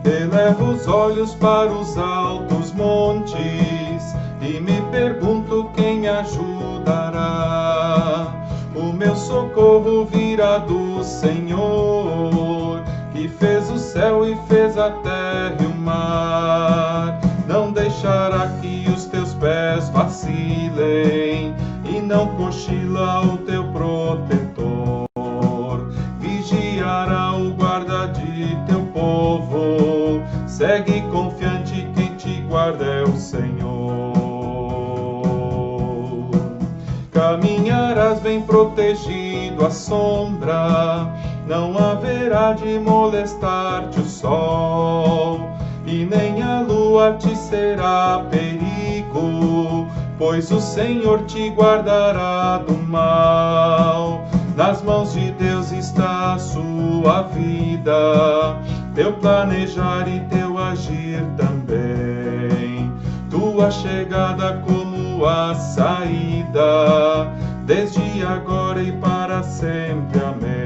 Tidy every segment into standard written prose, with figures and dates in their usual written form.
Elevo os olhos para os altos montes e me pergunto quem ajudará. O meu socorro virá do Senhor, que fez o céu e fez a terra e o mar. Não deixará que os teus pés vacilem, e não cochila o teu protetor. Vigiará o guarda de teu povo, segue confiante, quem te guarda é o Senhor. Caminharás bem protegido à sombra, não haverá de molestar-te o sol, e nem a lua te será perigo, pois o Senhor te guardará do mal. Nas mãos de Deus está a sua vida, teu planejar e teu agir também, tua chegada como a saída, desde agora e para sempre. Amém.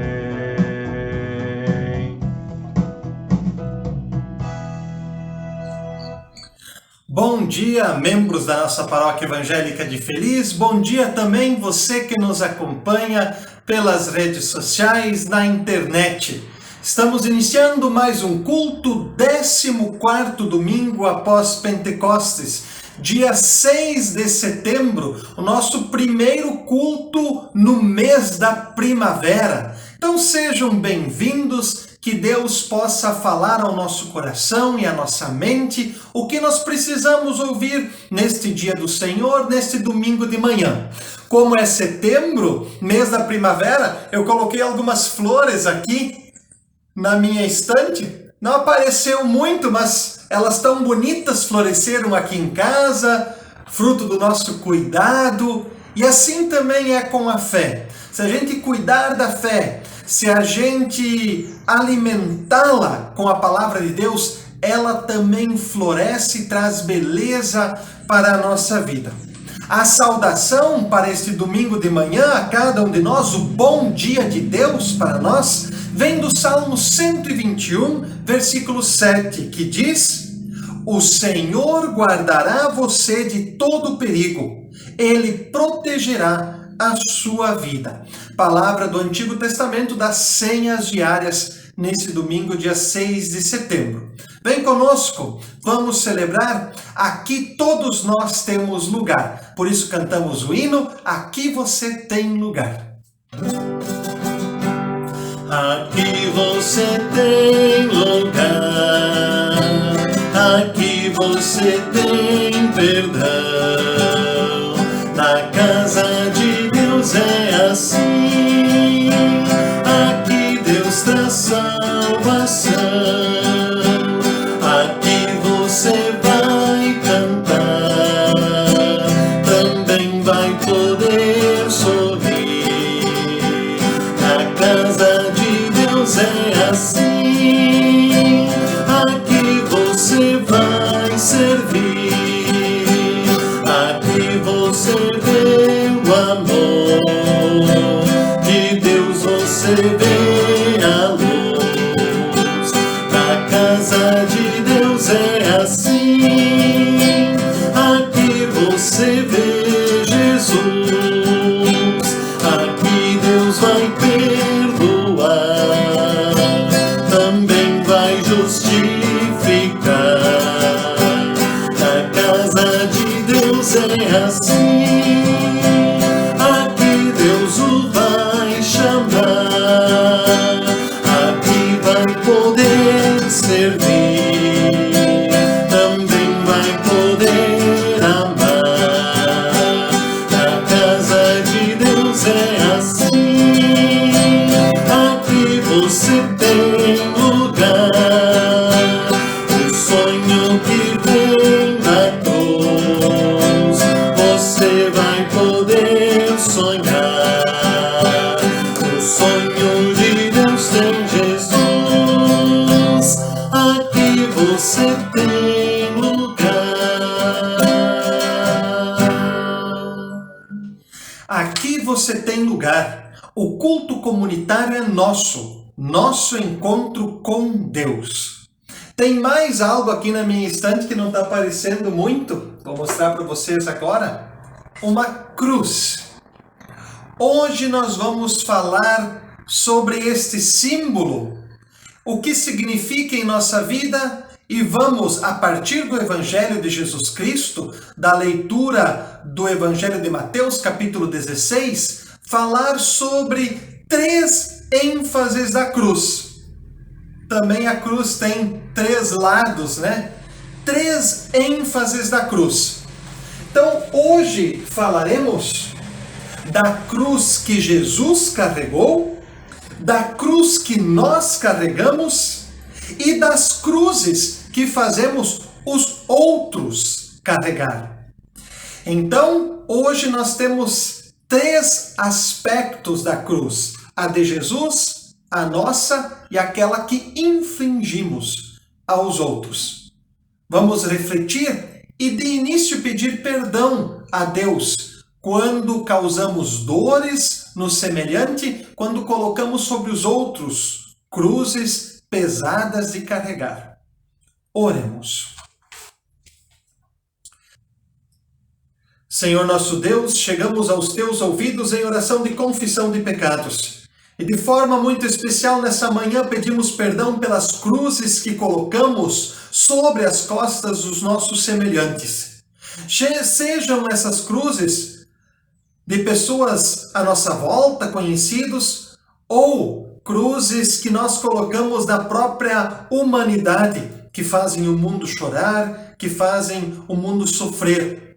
Bom dia, membros da nossa Paróquia Evangélica de Feliz. Bom dia também você que nos acompanha pelas redes sociais, na internet. Estamos iniciando mais um culto, 14º domingo após Pentecostes, dia 6 de setembro, o nosso primeiro culto no mês da primavera. Então sejam bem-vindos, que Deus possa falar ao nosso coração e à nossa mente o que nós precisamos ouvir neste dia do Senhor, neste domingo de manhã. Como é setembro, mês da primavera, eu coloquei algumas flores aqui na minha estante. Não apareceu muito, mas elas tão bonitas, floresceram aqui em casa, fruto do nosso cuidado. E assim também é com a fé. Se a gente cuidar da fé, se a gente alimentá-la com a palavra de Deus, ela também floresce e traz beleza para a nossa vida. A saudação para este domingo de manhã a cada um de nós, o bom dia de Deus para nós, vem do Salmo 121, versículo 7, que diz: O Senhor guardará você de todo perigo, Ele protegerá a sua vida. Palavra do Antigo Testamento das senhas diárias nesse domingo, dia 6 de setembro. Vem conosco, vamos celebrar. Aqui todos nós temos lugar. Por isso cantamos o hino Aqui Você Tem Lugar. Aqui você tem lugar, aqui você tem perdão. Na casa de Deus é assim, aqui Deus traz salvação. Aqui você vai cantar, também vai poder sorrir. Na casa de Deus é assim, aqui você vai servir. Aqui você vê o amor de Deus, você vê a luz. Na casa de Deus é assim, aqui você vê Jesus. Aqui Deus vai perdoar, também vai justificar. Na casa de Deus é assim, aqui Deus o vai chamar. Aqui vai poder servir, também vai poder amar. Na casa de Deus é assim, aqui você tem lugar. O sonho que vem da cruz, você vai poder sonhar. O sonho de Deus tem Jesus, aqui você tem lugar. Aqui você tem lugar. O culto comunitário é nosso encontro com Deus. Tem mais algo aqui na minha estante que não está aparecendo muito. Vou mostrar para vocês agora. Uma cruz. Hoje nós vamos falar sobre este símbolo, o que significa em nossa vida, e vamos, a partir do Evangelho de Jesus Cristo, da leitura do Evangelho de Mateus, capítulo 16, falar sobre 3 ênfases da cruz. Também a cruz tem 3 lados, né? 3 ênfases da cruz. Então, hoje falaremos da cruz que Jesus carregou, da cruz que nós carregamos e das cruzes que fazemos os outros carregar. Então, hoje nós temos 3 aspectos da cruz: a de Jesus, a nossa e aquela que infligimos aos outros. Vamos refletir e de início pedir perdão a Deus quando causamos dores no semelhante, quando colocamos sobre os outros cruzes pesadas de carregar. Oremos. Senhor nosso Deus, chegamos aos teus ouvidos em oração de confissão de pecados. E de forma muito especial nessa manhã pedimos perdão pelas cruzes que colocamos sobre as costas dos nossos semelhantes. Sejam essas cruzes de pessoas à nossa volta, conhecidos, ou cruzes que nós colocamos da própria humanidade, que fazem o mundo chorar, que fazem o mundo sofrer.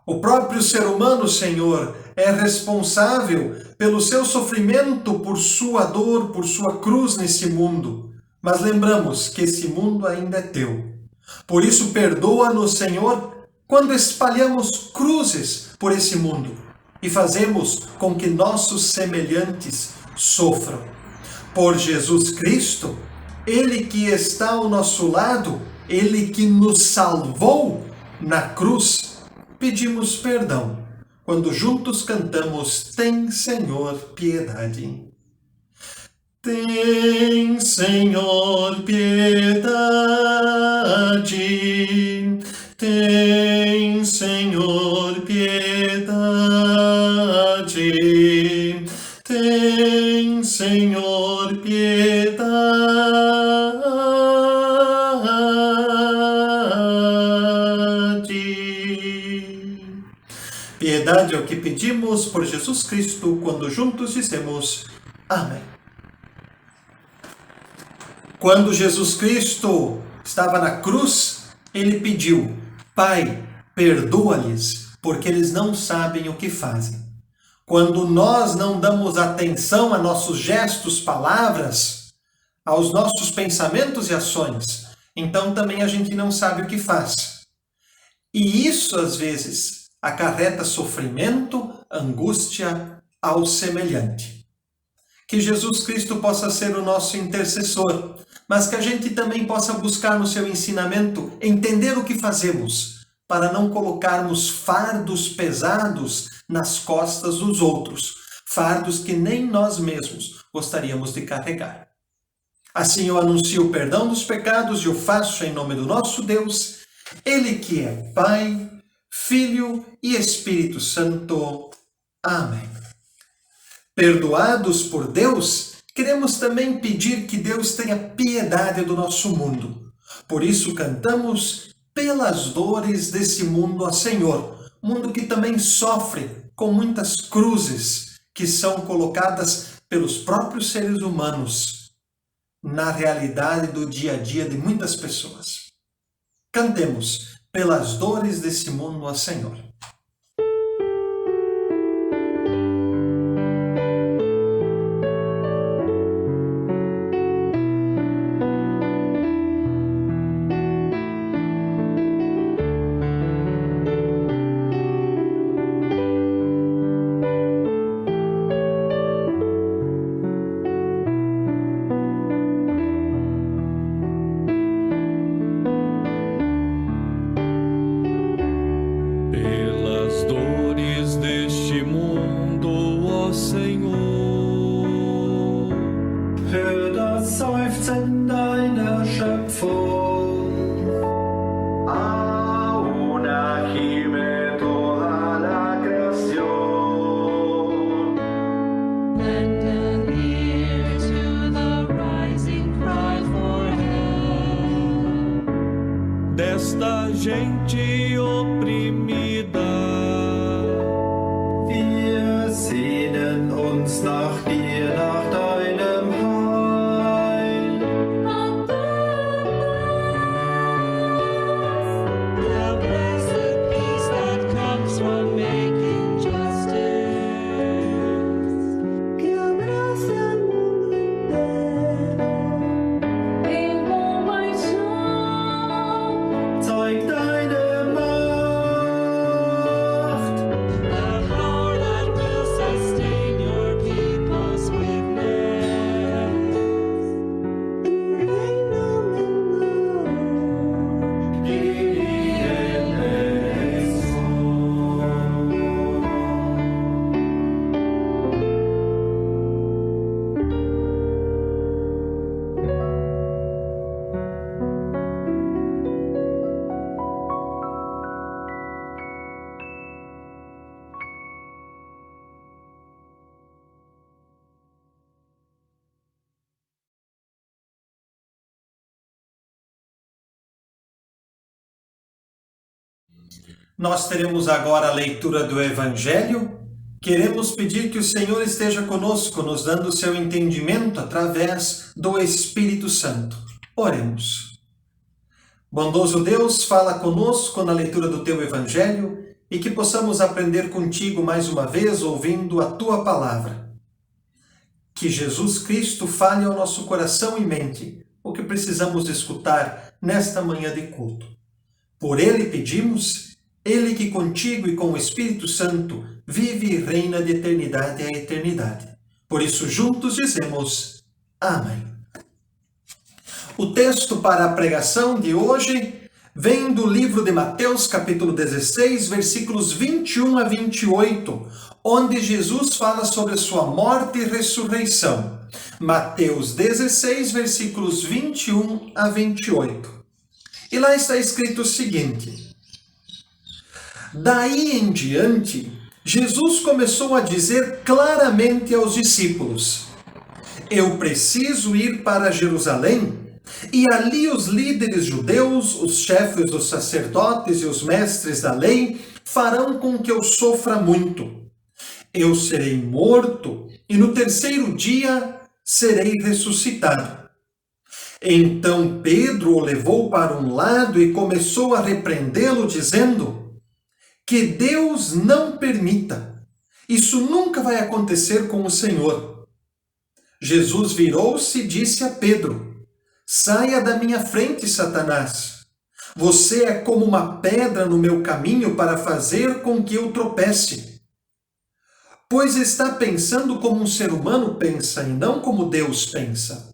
O próprio ser humano, Senhor, é responsável pelo seu sofrimento, por sua dor, por sua cruz nesse mundo. Mas lembramos que esse mundo ainda é teu. Por isso, perdoa-nos, Senhor, quando espalhamos cruzes por esse mundo e fazemos com que nossos semelhantes sofram. Por Jesus Cristo, Ele que está ao nosso lado, Ele que nos salvou na cruz, pedimos perdão quando juntos cantamos: Tem, Senhor, piedade. Tem, Senhor, piedade. Tem, Senhor, piedade. Tem, Senhor, piedade. Piedade é o que pedimos por Jesus Cristo quando juntos dizemos amém. Quando Jesus Cristo estava na cruz, ele pediu: Pai, perdoa-lhes, porque eles não sabem o que fazem. Quando nós não damos atenção a nossos gestos, palavras, aos nossos pensamentos e ações, então também a gente não sabe o que faz. E isso, às vezes, acarreta sofrimento, angústia ao semelhante. Que Jesus Cristo possa ser o nosso intercessor, mas que a gente também possa buscar no seu ensinamento entender o que fazemos, para não colocarmos fardos pesados nas costas dos outros, fardos que nem nós mesmos gostaríamos de carregar. Assim eu anuncio o perdão dos pecados e o faço em nome do nosso Deus, Ele que é Pai, Filho e Espírito Santo. Amém. Perdoados por Deus, queremos também pedir que Deus tenha piedade do nosso mundo. Por isso cantamos pelas dores desse mundo, ó Senhor, mundo que também sofre com muitas cruzes que são colocadas pelos próprios seres humanos na realidade do dia a dia de muitas pessoas. Cantemos pelas dores desse mundo, ó Senhor. gente oprimida. Wir sehnen uns nach dir, nach deinem Heil. The blessed peace that comes from making justice. Que abraça o mundo inteiro em compaixão. Zeig deine Macht. The power that will sustain your people's witness. Reino menor. Nós teremos agora a leitura do Evangelho. Queremos pedir que o Senhor esteja conosco, nos dando o seu entendimento através do Espírito Santo. Oremos. Bondoso Deus, fala conosco na leitura do teu Evangelho e que possamos aprender contigo mais uma vez, ouvindo a tua palavra. Que Jesus Cristo fale ao nosso coração e mente o que precisamos escutar nesta manhã de culto. Por ele pedimos, ele que contigo e com o Espírito Santo vive e reina de eternidade a eternidade. Por isso juntos dizemos Amém. O texto para a pregação de hoje vem do livro de Mateus, capítulo 16, versículos 21 a 28, onde Jesus fala sobre a sua morte e ressurreição. Mateus 16, versículos 21 a 28. E lá está escrito o seguinte: Daí em diante, Jesus começou a dizer claramente aos discípulos: Eu preciso ir para Jerusalém, e ali os líderes judeus, os chefes dos sacerdotes e os mestres da lei farão com que eu sofra muito. Eu serei morto, e no terceiro dia serei ressuscitado. Então Pedro o levou para um lado e começou a repreendê-lo, dizendo: Que Deus não permita. Isso nunca vai acontecer com o Senhor. Jesus virou-se e disse a Pedro: Saia da minha frente, Satanás. Você é como uma pedra no meu caminho para fazer com que eu tropece. Pois está pensando como um ser humano pensa e não como Deus pensa.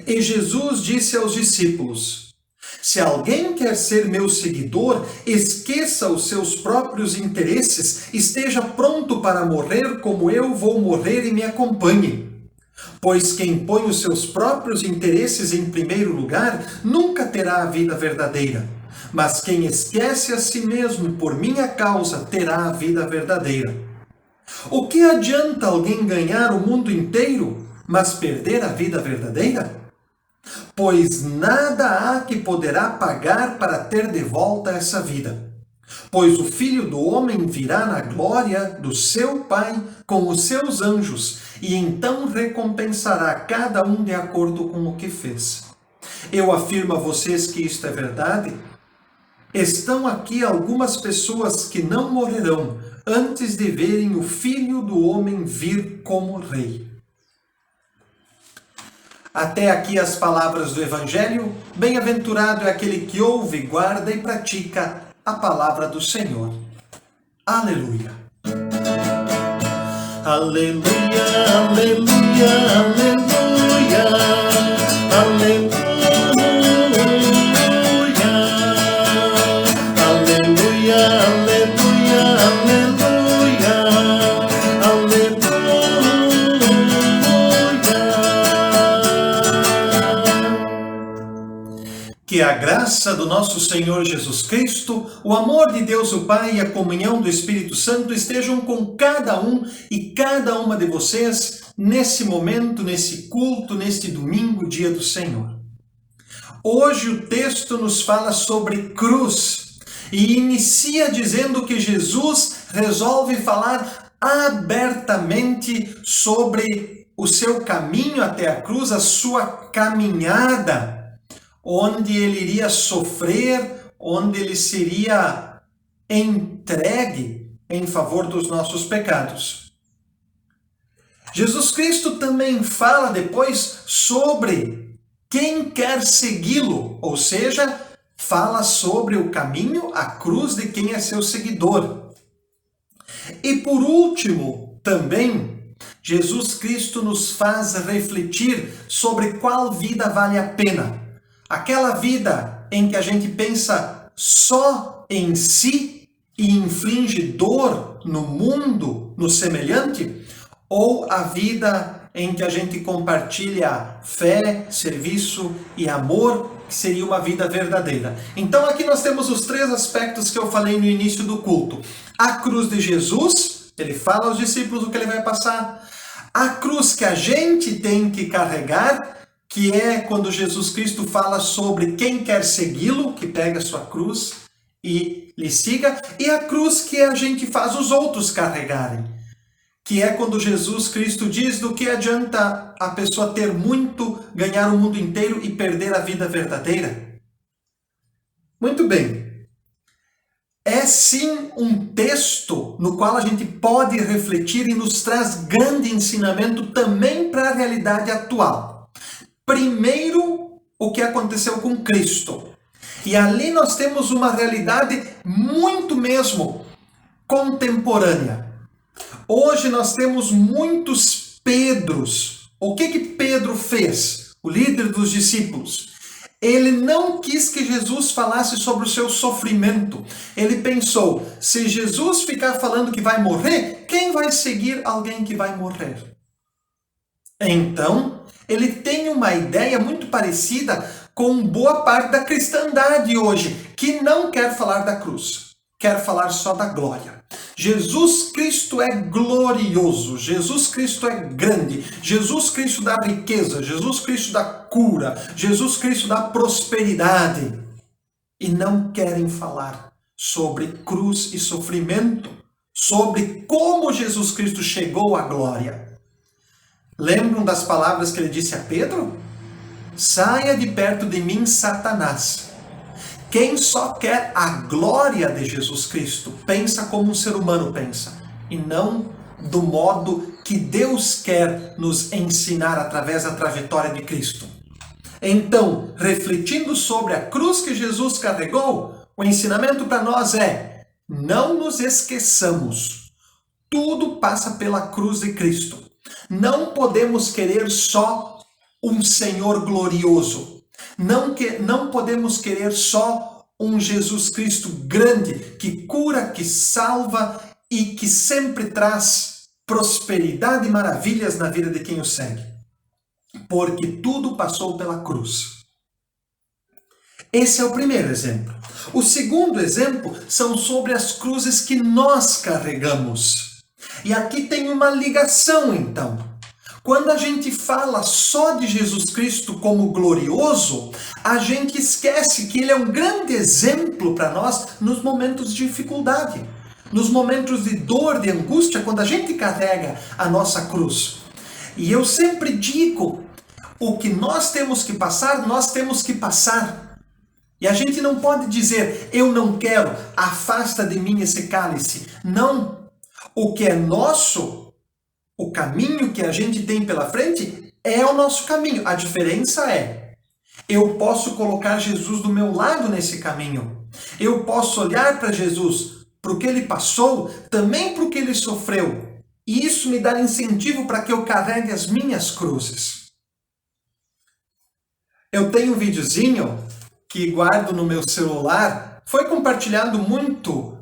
E Jesus disse aos discípulos: Se alguém quer ser meu seguidor, esqueça os seus próprios interesses, esteja pronto para morrer como eu vou morrer e me acompanhe. Pois quem põe os seus próprios interesses em primeiro lugar, nunca terá a vida verdadeira. Mas quem esquece a si mesmo por minha causa, terá a vida verdadeira. O que adianta alguém ganhar o mundo inteiro, mas perder a vida verdadeira? Pois nada há que poderá pagar para ter de volta essa vida. Pois o Filho do Homem virá na glória do seu Pai com os seus anjos, e então recompensará cada um de acordo com o que fez. Eu afirmo a vocês que isto é verdade. Estão aqui algumas pessoas que não morrerão antes de verem o Filho do Homem vir como Rei. Até aqui as palavras do Evangelho. Bem-aventurado é aquele que ouve, guarda e pratica a palavra do Senhor. Aleluia. Aleluia, aleluia, aleluia, aleluia, aleluia, aleluia, aleluia, aleluia. Que a graça do nosso Senhor Jesus Cristo, o amor de Deus o Pai e a comunhão do Espírito Santo estejam com cada um e cada uma de vocês nesse momento, nesse culto, neste domingo, dia do Senhor. Hoje o texto nos fala sobre cruz e inicia dizendo que Jesus resolve falar abertamente sobre o seu caminho até a cruz, a sua caminhada, onde ele iria sofrer, onde ele seria entregue em favor dos nossos pecados. Jesus Cristo também fala depois sobre quem quer segui-lo, ou seja, fala sobre o caminho, a cruz de quem é seu seguidor. E por último, também, Jesus Cristo nos faz refletir sobre qual vida vale a pena. Aquela vida em que a gente pensa só em si e inflige dor no mundo, no semelhante, ou a vida em que a gente compartilha fé, serviço e amor, que seria uma vida verdadeira. Então aqui nós temos os 3 aspectos que eu falei no início do culto. A cruz de Jesus, ele fala aos discípulos o que ele vai passar. A cruz que a gente tem que carregar, que é quando Jesus Cristo fala sobre quem quer segui-lo, que pega a sua cruz e lhe siga. E a cruz que a gente faz os outros carregarem, que é quando Jesus Cristo diz do que adianta a pessoa ter muito, ganhar o mundo inteiro e perder a vida verdadeira. Muito bem. É sim um texto no qual a gente pode refletir e nos traz grande ensinamento também para a realidade atual. Primeiro, o que aconteceu com Cristo. E ali nós temos uma realidade muito mesmo contemporânea. Hoje nós temos muitos Pedros. O que Pedro fez? O líder dos discípulos. Ele não quis que Jesus falasse sobre o seu sofrimento. Ele pensou, se Jesus ficar falando que vai morrer, quem vai seguir alguém que vai morrer? Então, ele tem uma ideia muito parecida com boa parte da cristandade hoje, que não quer falar da cruz, quer falar só da glória. Jesus Cristo é glorioso, Jesus Cristo é grande, Jesus Cristo dá riqueza, Jesus Cristo dá cura, Jesus Cristo dá prosperidade. E não querem falar sobre cruz e sofrimento, sobre como Jesus Cristo chegou à glória. Lembram das palavras que ele disse a Pedro? Saia de perto de mim, Satanás. Quem só quer a glória de Jesus Cristo pensa como um ser humano pensa, e não do modo que Deus quer nos ensinar através da trajetória de Cristo. Então, refletindo sobre a cruz que Jesus carregou, o ensinamento para nós é: não nos esqueçamos. Tudo passa pela cruz de Cristo. Não podemos querer só um Senhor glorioso. Não podemos querer só um Jesus Cristo grande, que cura, que salva e que sempre traz prosperidade e maravilhas na vida de quem o segue. Porque tudo passou pela cruz. Esse é o primeiro exemplo. O segundo exemplo são sobre as cruzes que nós carregamos. E aqui tem uma ligação, então. Quando a gente fala só de Jesus Cristo como glorioso, a gente esquece que ele é um grande exemplo para nós nos momentos de dificuldade, nos momentos de dor, de angústia, quando a gente carrega a nossa cruz. E eu sempre digo, o que nós temos que passar, nós temos que passar. E a gente não pode dizer, eu não quero, afasta de mim esse cálice. Não. O que é nosso, o caminho que a gente tem pela frente é o nosso caminho. A diferença é, eu posso colocar Jesus do meu lado nesse caminho. Eu posso olhar para Jesus, para o que ele passou, também para o que ele sofreu. E isso me dá incentivo para que eu carregue as minhas cruzes. Eu tenho um videozinho que guardo no meu celular, foi compartilhado muito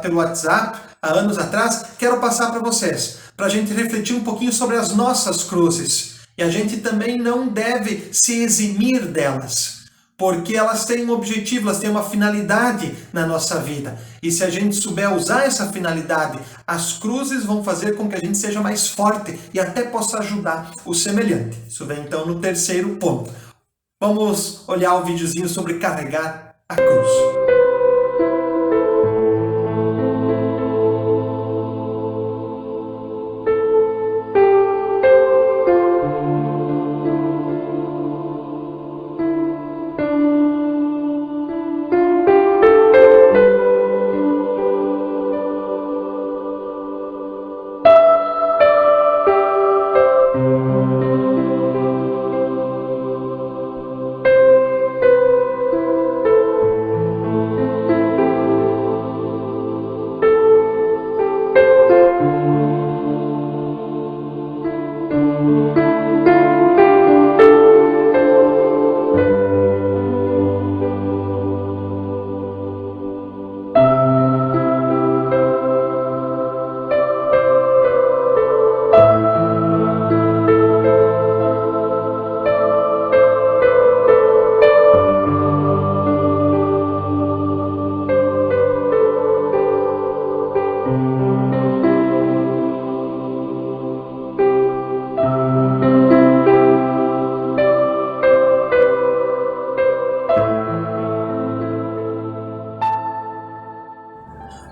pelo WhatsApp há anos atrás. Quero passar para vocês, para a gente refletir um pouquinho sobre as nossas cruzes. E a gente também não deve se eximir delas, porque elas têm um objetivo, elas têm uma finalidade na nossa vida. E se a gente souber usar essa finalidade, as cruzes vão fazer com que a gente seja mais forte e até possa ajudar o semelhante. Isso vem então no terceiro ponto. Vamos olhar o videozinho sobre carregar a cruz.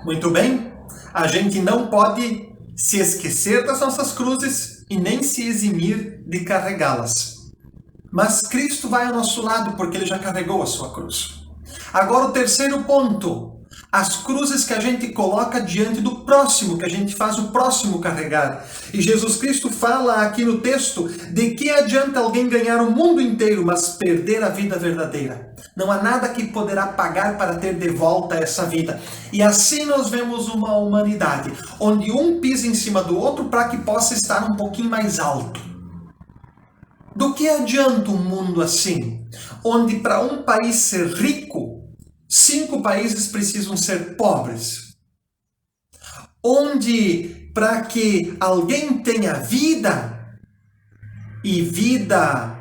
Muito bem, a gente não pode se esquecer das nossas cruzes e nem se eximir de carregá-las. Mas Cristo vai ao nosso lado porque Ele já carregou a sua cruz. Agora o terceiro ponto, as cruzes que a gente coloca diante do próximo, que a gente faz o próximo carregar. E Jesus Cristo fala aqui no texto de que adianta alguém ganhar o mundo inteiro, mas perder a vida verdadeira. Não há nada que poderá pagar para ter de volta essa vida. E assim nós vemos uma humanidade, onde um pisa em cima do outro para que possa estar um pouquinho mais alto. Do que adianta um mundo assim, onde para um país ser rico, 5 países precisam ser pobres? Onde para que alguém tenha vida, e vida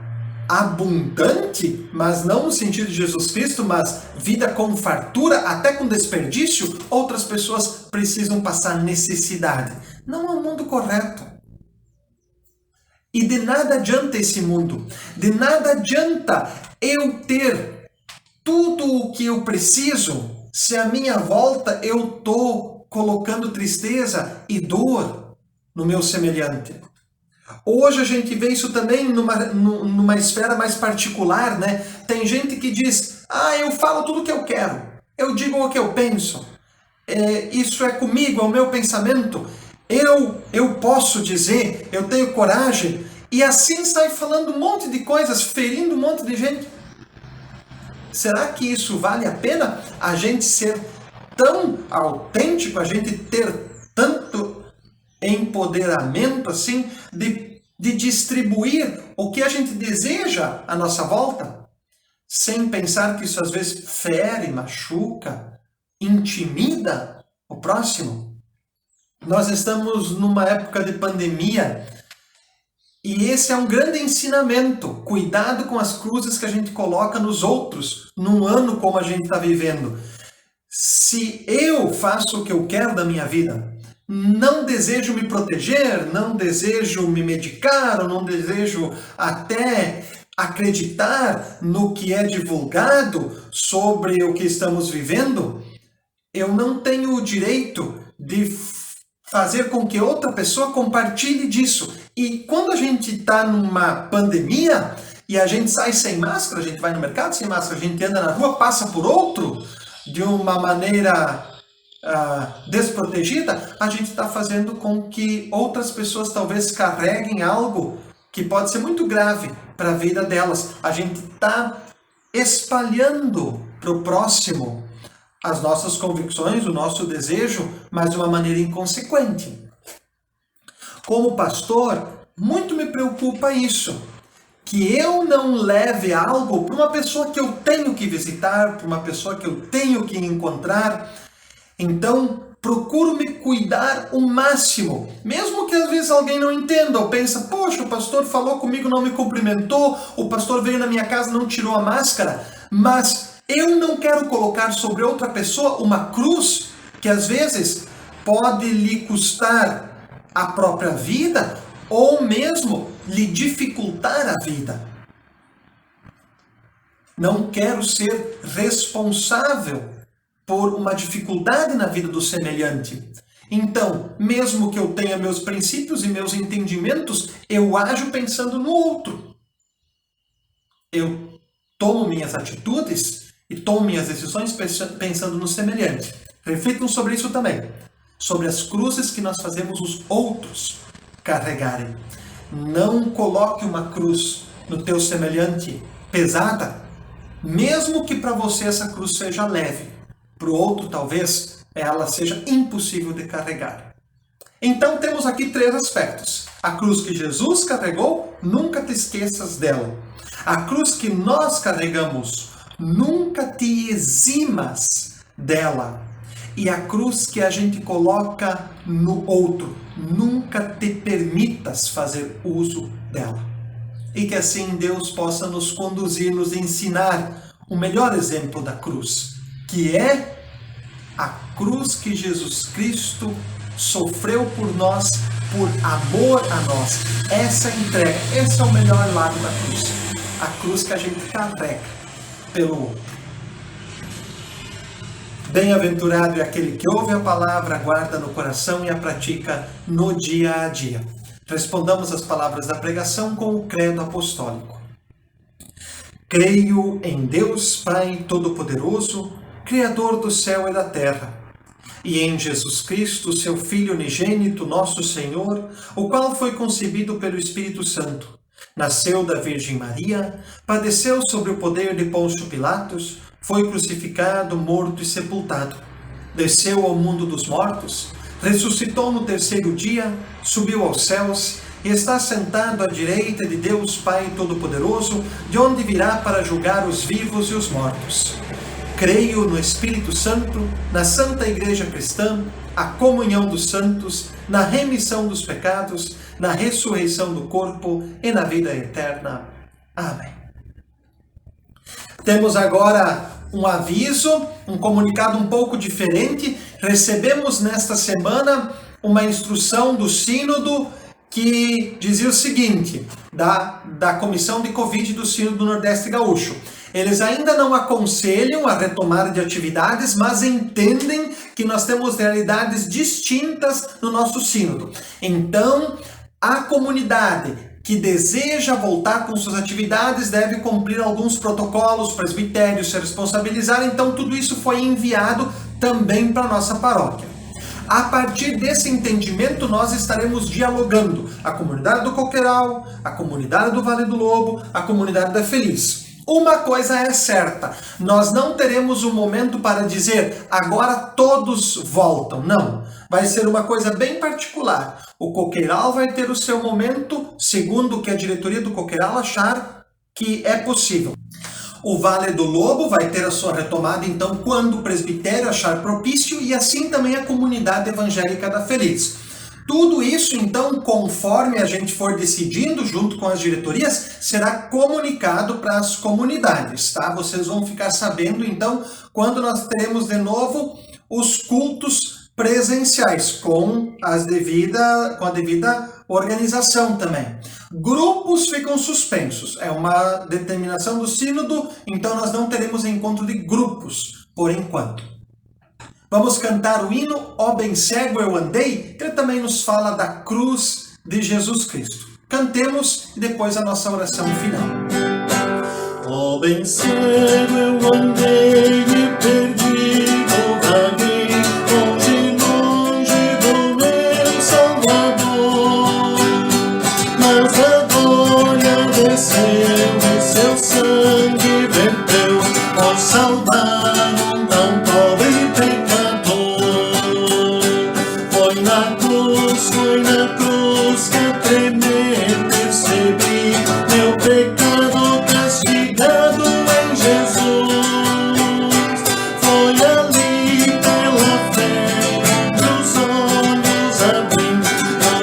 abundante, mas não no sentido de Jesus Cristo, mas vida com fartura, até com desperdício, outras pessoas precisam passar necessidade. Não é o mundo correto. E de nada adianta esse mundo, de nada adianta eu ter tudo o que eu preciso, se à minha volta eu estou colocando tristeza e dor no meu semelhante. Hoje a gente vê isso também numa esfera mais particular, né? Tem gente que diz, eu falo tudo o que eu quero, eu digo o que eu penso, isso é comigo, é o meu pensamento, eu posso dizer, eu tenho coragem, e assim sai falando um monte de coisas, ferindo um monte de gente. Será que isso vale a pena? A gente ser tão autêntico, a gente ter tanto empoderamento assim de distribuir o que a gente deseja à nossa volta, sem pensar que isso às vezes fere, machuca, intimida o próximo? Nós estamos numa época de pandemia e esse é um grande ensinamento. Cuidado com as cruzes que a gente coloca nos outros, num ano como a gente está vivendo. Se eu faço o que eu quero da minha vida, não desejo me proteger, não desejo me medicar, ou não desejo até acreditar no que é divulgado sobre o que estamos vivendo, eu não tenho o direito de fazer com que outra pessoa compartilhe disso. E quando a gente está numa pandemia e a gente sai sem máscara, a gente vai no mercado sem máscara, a gente anda na rua, passa por outro de uma maneira desprotegida, a gente está fazendo com que outras pessoas talvez carreguem algo que pode ser muito grave para a vida delas. A gente está espalhando para o próximo as nossas convicções, o nosso desejo, mas de uma maneira inconsequente. Como pastor, muito me preocupa isso, que eu não leve algo para uma pessoa que eu tenho que visitar, para uma pessoa que eu tenho que encontrar. Então, procuro me cuidar o máximo, mesmo que às vezes alguém não entenda ou pensa, poxa, o pastor falou comigo, não me cumprimentou, o pastor veio na minha casa, não tirou a máscara, mas eu não quero colocar sobre outra pessoa uma cruz que às vezes pode lhe custar a própria vida ou mesmo lhe dificultar a vida. Não quero ser responsável por uma dificuldade na vida do semelhante. Então, mesmo que eu tenha meus princípios e meus entendimentos, eu ajo pensando no outro. Eu tomo minhas atitudes e tomo minhas decisões pensando no semelhante. Reflitam sobre isso também. Sobre as cruzes que nós fazemos os outros carregarem. Não coloque uma cruz no teu semelhante pesada, mesmo que para você essa cruz seja leve. Para o outro, talvez, ela seja impossível de carregar. Então, temos aqui 3 aspectos. A cruz que Jesus carregou, nunca te esqueças dela. A cruz que nós carregamos, nunca te eximas dela. E a cruz que a gente coloca no outro, nunca te permitas fazer uso dela. E que assim Deus possa nos conduzir, nos ensinar o melhor exemplo da cruz, que é a cruz que Jesus Cristo sofreu por nós, por amor a nós. Essa entrega, esse é o melhor lado da cruz. A cruz que a gente carrega pelo outro. Bem-aventurado é aquele que ouve a palavra, guarda no coração e a pratica no dia a dia. Respondamos as palavras da pregação com o credo apostólico. Creio em Deus Pai Todo-Poderoso, Criador do céu e da terra, e em Jesus Cristo, seu Filho unigênito, nosso Senhor, o qual foi concebido pelo Espírito Santo, nasceu da Virgem Maria, padeceu sob o poder de Pôncio Pilatos, foi crucificado, morto e sepultado. Desceu ao mundo dos mortos, ressuscitou no 3º dia, subiu aos céus e está sentado à direita de Deus Pai Todo-Poderoso, de onde virá para julgar os vivos e os mortos. Creio no Espírito Santo, na Santa Igreja Cristã, a comunhão dos santos, na remissão dos pecados, na ressurreição do corpo e na vida eterna. Amém. Temos agora um aviso, um comunicado um pouco diferente. Recebemos nesta semana uma instrução do Sínodo que dizia o seguinte, da Comissão de Covid do Sínodo do Nordeste Gaúcho. Eles ainda não aconselham a retomada de atividades, mas entendem que nós temos realidades distintas no nosso sínodo. Então, a comunidade que deseja voltar com suas atividades deve cumprir alguns protocolos, presbitérios se responsabilizar. Então, tudo isso foi enviado também para a nossa paróquia. A partir desse entendimento, nós estaremos dialogando a comunidade do Coqueiral, a comunidade do Vale do Lobo, a comunidade da Feliz. Uma coisa é certa, nós não teremos um momento para dizer agora todos voltam, não. Vai ser uma coisa bem particular. O Coqueiral vai ter o seu momento, segundo o que a diretoria do Coqueiral achar que é possível. O Vale do Lobo vai ter a sua retomada, então, quando o presbitério achar propício, e assim também a comunidade evangélica da Feliz. Tudo isso, então, conforme a gente for decidindo, junto com as diretorias, será comunicado para as comunidades, tá? Vocês vão ficar sabendo, então, quando nós teremos de novo os cultos presenciais, com a devida organização também. Grupos ficam suspensos, é uma determinação do sínodo, então nós não teremos encontro de grupos, por enquanto. Vamos cantar o hino Ó Bem Cego Eu Andei, que ele também nos fala da cruz de Jesus Cristo. Cantemos e depois a nossa oração final. Ó bem cego eu andei e perdido vaguei, longe do meu Salvador. Mas agora desceu e seu sangue verteu, ó salvar um tão pobre pecador. Foi na cruz que a tremer percebi meu pecado castigado em Jesus. Foi ali pela fé meus olhos abri,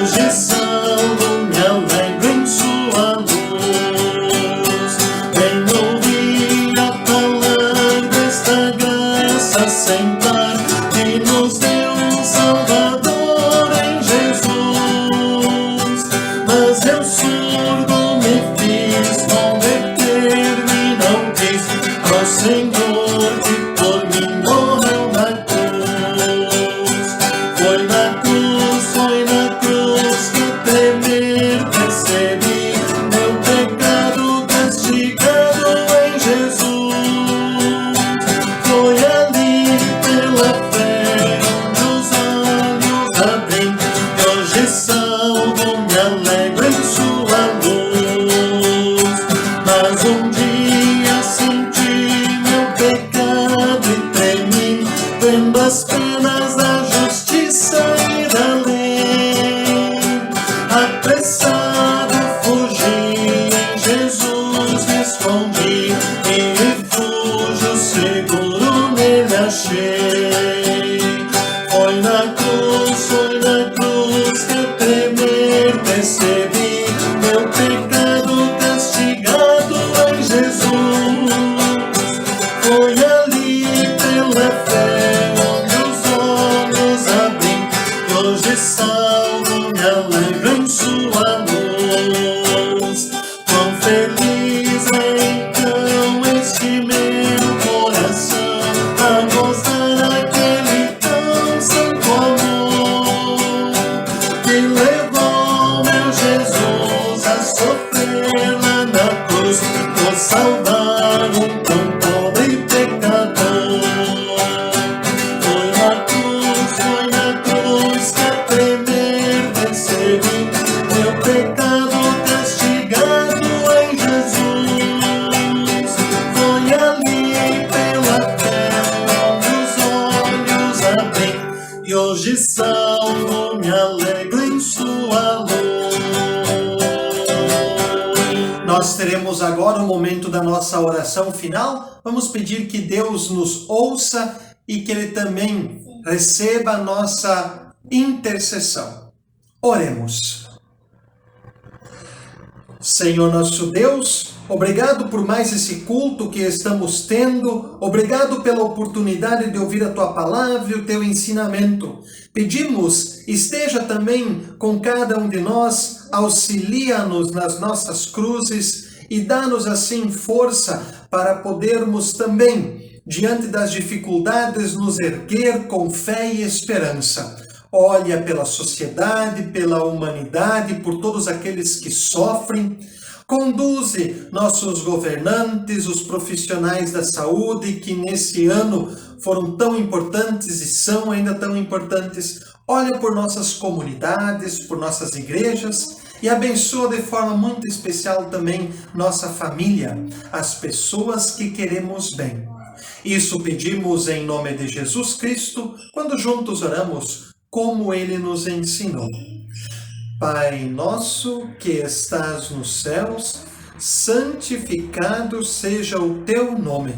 hoje salvo me alegro em sua luz. Venho ouvir a palavra desta graça sem par, que nos deu um Salvador em Jesus. Mas eu surdo me fiz cruz que tremer recebi meu pecado castigado em Jesus. Foi ali pela fé meus olhos abri, e hoje salvo me alegro em sua luz. Mas um dia senti meu pecado e tremi, vendo as penas da justiça e da lei. Apressado fugi, em Jesus me escondi, e refúgio seguro nele achei. Foi na cruz que tremer percebi meu pecado castigado em Jesus. Foi ali pela fé onde os olhos abri, e hoje salvo me alegro em sua luz. Quão feliz é então este meu coração a gozar aquele tão santo amor que levou meu Jesus a sofrer lá na cruz por salvar um tão pobre pecador. Foi na cruz que a tremer percebi meu pecado castigado em Jesus. Foi ali pela fé onde os olhos abri, e hoje salvo me alegro em sua luz. Nós teremos agora o momento da nossa oração final. Vamos pedir que Deus nos ouça e que Ele também receba a nossa intercessão. Oremos. Senhor nosso Deus, obrigado por mais esse culto que estamos tendo, obrigado pela oportunidade de ouvir a Tua palavra e o Teu ensinamento. Pedimos, esteja também com cada um de nós, auxilia-nos nas nossas cruzes e dá-nos assim força para podermos também, diante das dificuldades, nos erguer com fé e esperança. Olha pela sociedade, pela humanidade, por todos aqueles que sofrem. Conduze nossos governantes, os profissionais da saúde, que nesse ano foram tão importantes e são ainda tão importantes. Olha por nossas comunidades, por nossas igrejas e abençoa de forma muito especial também nossa família, as pessoas que queremos bem. Isso pedimos em nome de Jesus Cristo, quando juntos oramos, como Ele nos ensinou. Pai nosso que estás nos céus, santificado seja o teu nome.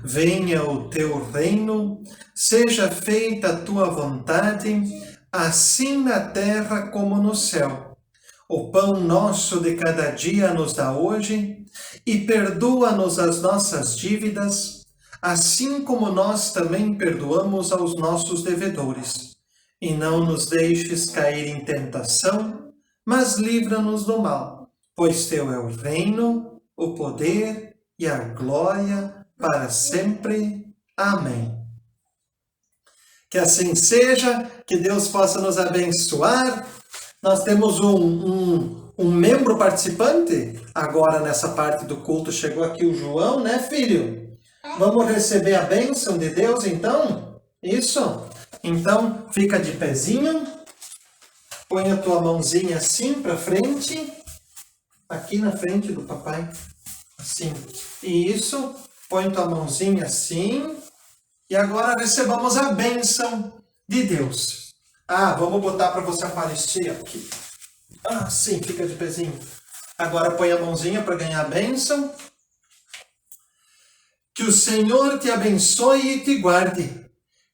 Venha o teu reino, seja feita a tua vontade, assim na terra como no céu. O pão nosso de cada dia nos dá hoje, e perdoa-nos as nossas dívidas, assim como nós também perdoamos aos nossos devedores. E não nos deixes cair em tentação, mas livra-nos do mal, pois teu é o reino, o poder e a glória para sempre. Amém. Que assim seja, que Deus possa nos abençoar. Nós temos um membro participante agora nessa parte do culto. Chegou aqui o João, né, filho? Vamos receber a bênção de Deus, então? Isso? Então, fica de pezinho, põe a tua mãozinha assim para frente, aqui na frente do papai, assim. Isso, põe tua mãozinha assim, e agora recebamos a bênção de Deus. Vamos botar para você aparecer aqui. Sim, fica de pezinho. Agora põe a mãozinha para ganhar a bênção. Que o Senhor te abençoe e te guarde.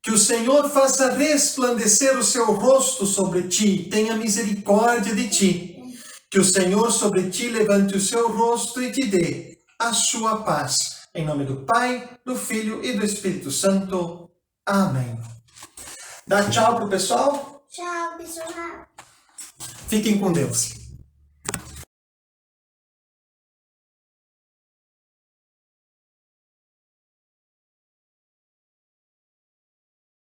Que o Senhor faça resplandecer o seu rosto sobre ti, tenha misericórdia de ti. Que o Senhor sobre ti levante o seu rosto e te dê a sua paz. Em nome do Pai, do Filho e do Espírito Santo. Amém. Dá tchau pro pessoal. Tchau, pessoal. Fiquem com Deus.